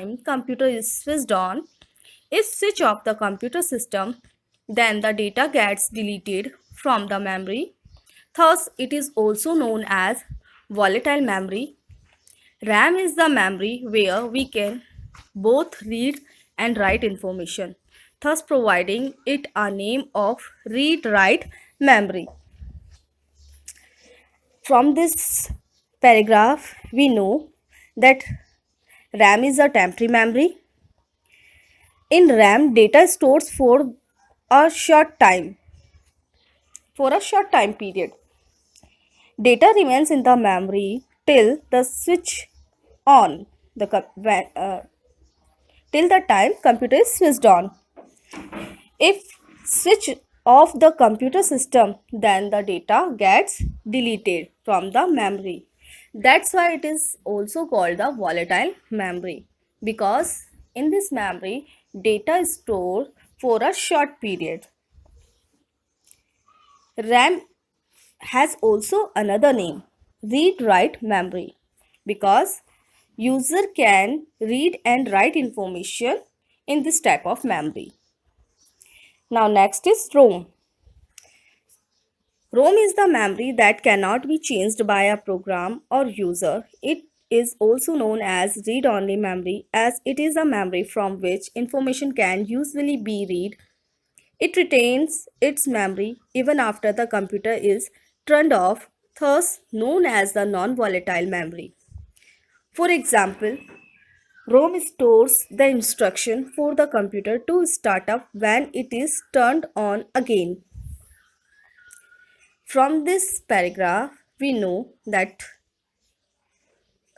time computer is switched on, if switch off the computer system, then the data gets deleted from the memory. Thus, it is also known as volatile memory. RAM is the memory where we can both read and write information, thus providing it a name of read-write memory. From this paragraph, we know that RAM is a temporary memory. In RAM, data stores a short time, for a short time period. Data remains in the memory till the switch on, till the time computer is switched on. If switch off the computer system, then the data gets deleted from the memory. That's why it is also called the volatile memory, because in this memory data is stored for a short period. RAM has also another name, read-write memory, because user can read and write information in this type of memory. Now next is ROM. ROM is the memory that cannot be changed by a program or user. It is also known as read-only memory, as it is a memory from which information can usually be read. It retains its memory even after the computer is turned off, thus known as the non-volatile memory. For example, ROM stores the instruction for the computer to start up when it is turned on again. From this paragraph, we know that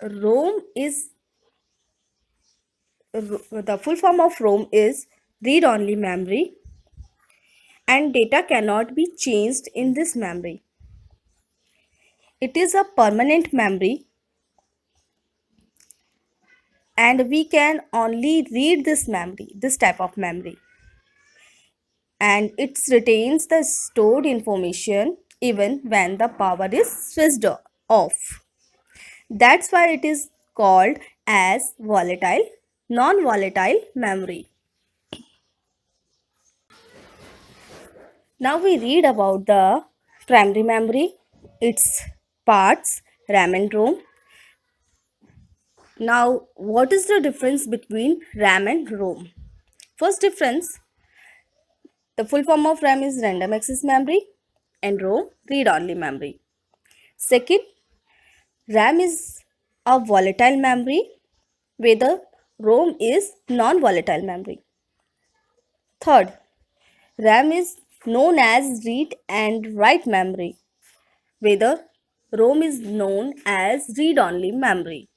ROM is the full form of ROM is read-only memory, and data cannot be changed in this memory. It is a permanent memory, and we can only read this memory, this type of memory, and it retains the stored information even when the power is switched off. That's why it is called as volatile, non-volatile memory. Now we read about the primary memory, its parts, RAM and ROM. Now, what is the difference between RAM and ROM? First difference, the full form of RAM is random access memory and ROM read-only memory. Second, RAM is a volatile memory, whether ROM is non-volatile memory. Third, RAM is known as read and write memory, whether ROM is known as read-only memory.